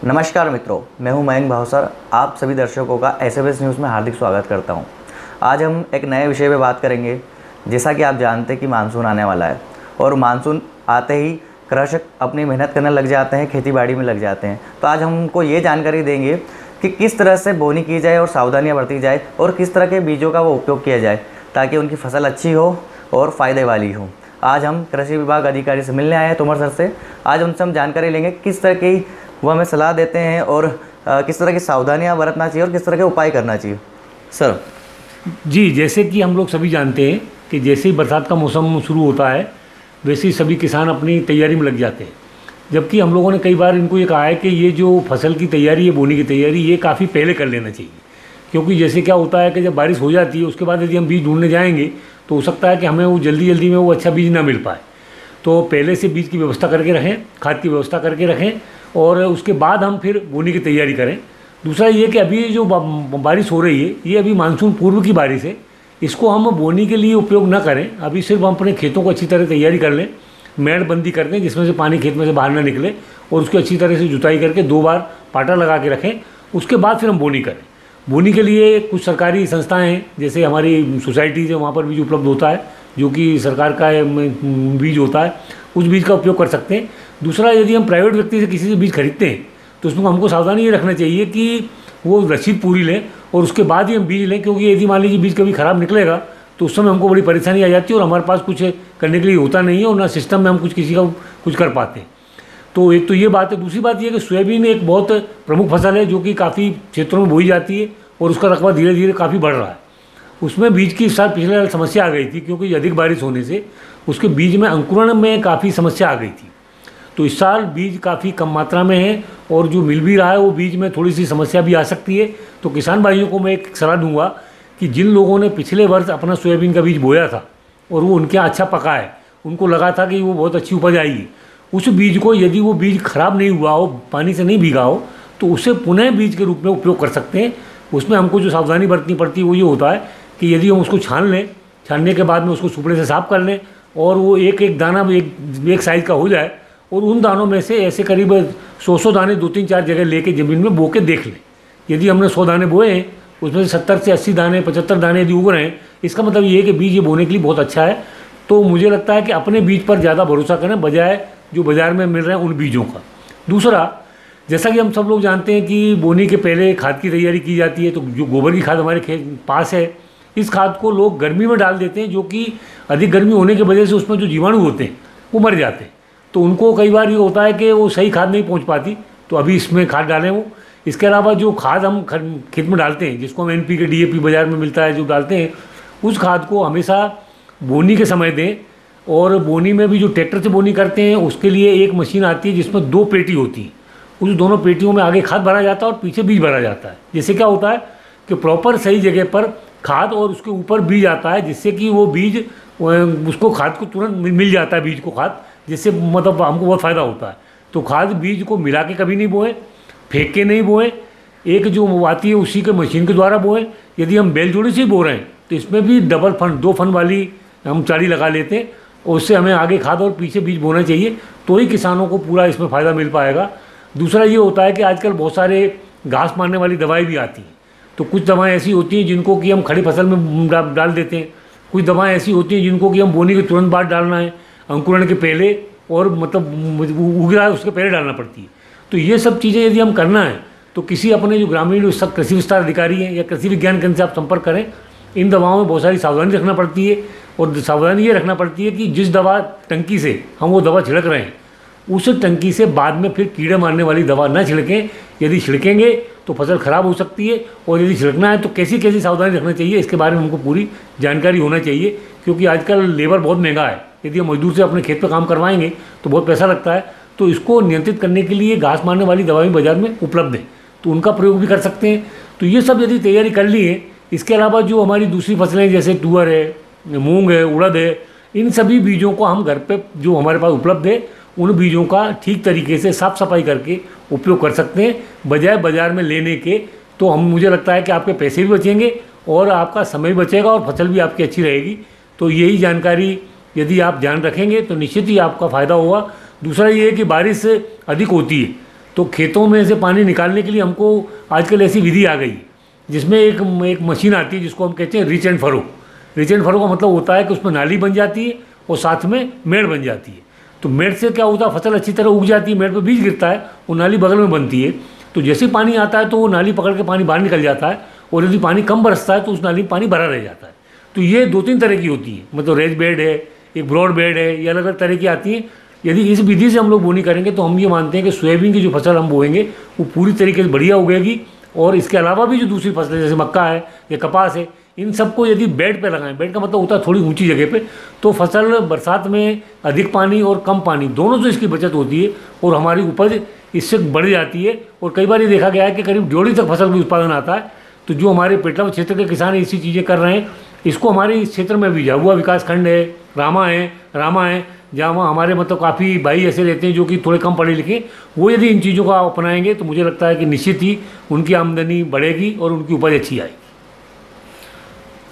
नमस्कार मित्रों, मैं हूं मयंक भावसर। आप सभी दर्शकों का एसएबीएस न्यूज़ में हार्दिक स्वागत करता हूं। आज हम एक नए विषय पे बात करेंगे। जैसा कि आप जानते हैं कि मानसून आने वाला है और मानसून आते ही कृषक अपनी मेहनत करने लग जाते हैं, खेती बाड़ी में लग जाते हैं। तो आज हम उनको ये जानकारी देंगे कि किस तरह से बोनी की जाए और सावधानियाँ बरती जाए और किस तरह के बीजों का वो उपयोग किया जाए ताकि उनकी फसल अच्छी हो और फ़ायदे वाली हो। आज हम कृषि विभाग अधिकारी से मिलने आए हैं, तोमर सर से। आज उनसे हम जानकारी लेंगे किस तरह की वो हमें सलाह देते हैं और किस तरह की सावधानियां बरतना चाहिए और किस तरह के उपाय करना चाहिए। सर जी, जैसे कि हम लोग सभी जानते हैं कि जैसे ही बरसात का मौसम शुरू होता है वैसे ही सभी किसान अपनी तैयारी में लग जाते हैं। जबकि हम लोगों ने कई बार इनको ये कहा है कि ये जो फसल की तैयारी है, बोनी की तैयारी, ये काफ़ी पहले कर लेना चाहिए। क्योंकि जैसे क्या होता है कि जब बारिश हो जाती है उसके बाद यदि हम बीज ढूंढने जाएंगे तो हो सकता है कि हमें वो जल्दी में वो अच्छा बीज ना मिल पाए। तो पहले से बीज की व्यवस्था करके रखें, खाद की व्यवस्था करके रखें और उसके बाद हम फिर बोनी की तैयारी करें। दूसरा ये कि अभी जो बारिश हो रही है ये अभी मानसून पूर्व की बारिश है, इसको हम बोनी के लिए उपयोग ना करें। अभी सिर्फ हम अपने खेतों को अच्छी तरह तैयारी कर लें, मेड़बंदी कर दें जिसमें से पानी खेत में से बाहर ना निकले और उसकी अच्छी तरह से जुताई करके 2 बार पाटा लगा के रखें। उसके बाद फिर हम बोनी करें। बोनी के लिए कुछ सरकारी संस्थाएँ हैं, जैसे हमारी सोसाइटीज़ है, वहाँ पर बीज उपलब्ध होता है जो कि सरकार का बीज होता है, उस बीज का उपयोग कर सकते हैं। दूसरा, यदि हम प्राइवेट व्यक्ति से किसी से बीज खरीदते हैं तो उसमें हमको सावधानी ये रखना चाहिए कि वो रसीद पूरी लें और उसके बाद ही हम बीज लें। क्योंकि यदि मान लीजिए बीज कभी ख़राब निकलेगा तो उस समय हमको बड़ी परेशानी आ जाती है और हमारे पास कुछ करने के लिए होता नहीं है और ना सिस्टम में हम किसी का कुछ कर पाते हैं। तो एक तो ये बात है। दूसरी बात ये कि सोयाबीन एक बहुत प्रमुख फसल है जो कि काफ़ी क्षेत्रों में बोई जाती है और उसका रकबा धीरे धीरे काफ़ी बढ़ रहा है। उसमें बीज की इस साल पिछले साल समस्या आ गई थी क्योंकि अधिक बारिश होने से उसके बीज में अंकुरण में काफ़ी समस्या आ गई थी। तो इस साल बीज काफ़ी कम मात्रा में है और जो मिल भी रहा है वो बीज में थोड़ी सी समस्या भी आ सकती है। तो किसान भाइयों को मैं एक सलाह दूंगा कि जिन लोगों ने पिछले वर्ष अपना सोयाबीन का बीज बोया था और वो उनके यहाँ अच्छा पका है, उनको लगा था कि वो बहुत अच्छी उपज आएगी, उस बीज को यदि वो बीज खराब नहीं हुआ हो, पानी से नहीं भीगा हो, तो उसे पुनः बीज के रूप में उपयोग कर सकते हैं। उसमें हमको जो सावधानी बरतनी पड़ती है वो ये होता है कि यदि हम उसको छान लें, छानने के बाद में उसको सुपड़े से साफ़ कर लें और वो एक दाना एक साइज़ का हो जाए और उन दानों में से ऐसे करीब 100 दाने 2-3-4 जगह लेके ज़मीन में बो के देख लें। यदि हमने 100 दाने बोए हैं उसमें से 70 से 80 दाने 75 दाने यदि उग रहे हैं, इसका मतलब ये है कि बीज ये बोने के लिए बहुत अच्छा है। तो मुझे लगता है कि अपने बीज पर ज़्यादा भरोसा करें बजाय जो बाज़ार में मिल रहे हैं उन बीजों का। दूसरा, जैसा कि हम सब लोग जानते हैं कि बोनी के पहले खाद की तैयारी की जाती है। तो जो गोबर की खाद हमारे खेत पास है, इस खाद को लोग गर्मी में डाल देते हैं, जो कि अधिक गर्मी होने की वजह से उसमें जो जीवाणु होते हैं वो मर जाते हैं। तो उनको कई बार ये होता है कि वो सही खाद नहीं पहुंच पाती, तो अभी इसमें खाद डालें वो। इसके अलावा जो खाद हम खेत में डालते हैं, जिसको हम NPK DAP बाज़ार में मिलता है जो डालते हैं, उस खाद को हमेशा बोनी के समय दें। और बोनी में भी जो ट्रैक्टर से बोनी करते हैं उसके लिए एक मशीन आती है जिसमें 2 पेटी होती हैं। उस दोनों पेटियों में आगे खाद भरा जाता है और पीछे बीज भरा जाता है। जिससे क्या होता है कि प्रॉपर सही जगह पर खाद और उसके ऊपर बीज आता है, जिससे कि वो बीज उसको खाद को तुरंत मिल जाता है, बीज को खाद, जिससे मतलब हमको बहुत फ़ायदा होता है। तो खाद बीज को मिला के कभी नहीं बोएं, फेंक के नहीं बोएं, एक जो आती है उसी के मशीन के द्वारा बोएं। यदि हम बैलजोड़ी से ही बो रहे हैं तो इसमें भी डबल फन 2 फन वाली हम चाली लगा लेते हैं और उससे हमें आगे खाद और पीछे बीज बोना चाहिए, तो ही किसानों को पूरा इसमें फ़ायदा मिल पाएगा। दूसरा ये होता है कि आजकल बहुत सारे घास मारने वाली दवाई भी आती हैं। तो कुछ दवाएं ऐसी होती हैं जिनको कि हम खड़ी फसल में डाल देते हैं, कुछ दवाएं ऐसी होती हैं जिनको कि हम बोनी के तुरंत बाद डालना है, अंकुरण के पहले और मतलब उग रहा है उसके पहले डालना पड़ती है। तो ये सब चीज़ें यदि हम करना है तो किसी अपने जो ग्रामीण कृषि विस्तार अधिकारी हैं या कृषि विज्ञान केंद्र से आप संपर्क करें। इन दवाओं में बहुत सारी सावधानी रखना पड़ती है और सावधानी ये रखना पड़ती है कि जिस दवा टंकी से हम वो दवा छिड़क रहे हैं उस टंकी से बाद में फिर कीड़े मारने वाली दवा न छिड़कें। यदि छिड़केंगे तो फसल ख़राब हो सकती है और यदि छिड़कना है तो कैसी कैसी सावधानी रखना चाहिए इसके बारे में हमको पूरी जानकारी होना चाहिए। क्योंकि आजकल लेबर बहुत महंगा है, यदि हम मजदूर से अपने खेत पर काम करवाएंगे तो बहुत पैसा लगता है। तो इसको नियंत्रित करने के लिए घास मारने वाली दवाएं बाज़ार में उपलब्ध है, तो उनका प्रयोग भी कर सकते हैं। तो ये सब यदि तैयारी कर ली है, इसके अलावा जो हमारी दूसरी फसलें जैसे तुअर है, मूंग है, उड़द है, इन सभी बीजों को हम घर पे जो हमारे पास उपलब्ध है उन बीजों का ठीक तरीके से साफ़ सफाई करके उपयोग कर सकते हैं बजाय बाज़ार में लेने के। तो हम मुझे लगता है कि आपके पैसे भी बचेंगे और आपका समय भी बचेगा और फसल भी आपकी अच्छी रहेगी। तो यही जानकारी यदि आप ध्यान रखेंगे तो निश्चित ही आपका फ़ायदा होगा। दूसरा ये है कि बारिश अधिक होती है तो खेतों में से पानी निकालने के लिए हमको आजकल ऐसी विधि आ गई जिसमें एक मशीन आती है जिसको हम कहते हैं rich and furrow. Rich and furrow का मतलब होता है कि उसमें नाली बन जाती है और साथ में मेड़ बन जाती है। तो मेड़ से क्या होता है, फसल अच्छी तरह उग जाती है, मेड़ पे बीज गिरता है, वो नाली बगल में बनती है। तो जैसे पानी आता है तो वो नाली पकड़ के पानी बाहर निकल जाता है, और यदि पानी कम बरसता है तो उस नाली में पानी भरा रह जाता है। तो ये 2-3 तरह की होती है, मतलब रेज बेड है, एक ब्रॉड बेड है, ये अलग अलग तरह की आती हैं। यदि इस विधि से हम लोग बोनी करेंगे तो हम ये मानते हैं कि सोयाबीन की जो फसल हम बोएंगे वो पूरी तरीके से बढ़िया उगेगी। और इसके अलावा भी जो दूसरी फसलें जैसे मक्का है या कपास है, इन सबको यदि बेड पे लगाएं, बेड का मतलब होता है थोड़ी ऊंची जगह पे, तो फसल बरसात में अधिक पानी और कम पानी दोनों से इसकी बचत होती है और हमारी उपज इससे बढ़ जाती है। और कई बार ये देखा गया है कि करीब 1.5 तक फसल का उत्पादन आता है। तो जो हमारे पेटलापुर क्षेत्र के किसान ऐसी चीज़ें कर रहे हैं, इसको हमारे इस क्षेत्र में भी जाहुआ विकास खंड है, रामा है, जहाँ हमारे मतलब काफ़ी भाई ऐसे रहते हैं जो कि थोड़े कम पढ़े लिखे, वो यदि इन चीज़ों को अपनाएंगे तो मुझे लगता है कि निश्चित ही उनकी आमदनी बढ़ेगी और उनकी उपज अच्छी आएगी।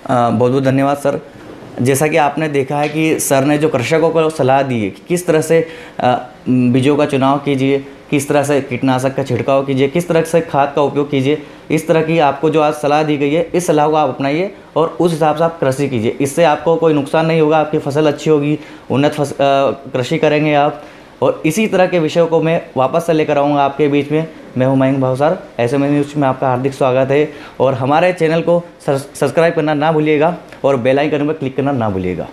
बहुत बहुत धन्यवाद सर। जैसा कि आपने देखा है कि सर ने जो कृषकों को सलाह दी है कि किस तरह से बीजों का चुनाव कीजिए, किस तरह से कीटनाशक का छिड़काव कीजिए, किस तरह से खाद का उपयोग कीजिए, इस तरह की आपको जो आज सलाह दी गई है, इस सलाह को आप अपनाइए और उस हिसाब से आप कृषि कीजिए। इससे आपको कोई नुकसान नहीं होगा, आपकी फसल अच्छी होगी, उन्नत कृषि करेंगे आप। और इसी तरह के विषयों को मैं वापस से लेकर आऊँगा आपके बीच में। मैं हूं मयंक भावसार, SMS न्यूज़ में आपका हार्दिक स्वागत है। और हमारे चैनल को सब्सक्राइब करना ना भूलिएगा और बेल आइकन पर क्लिक करना ना भूलिएगा।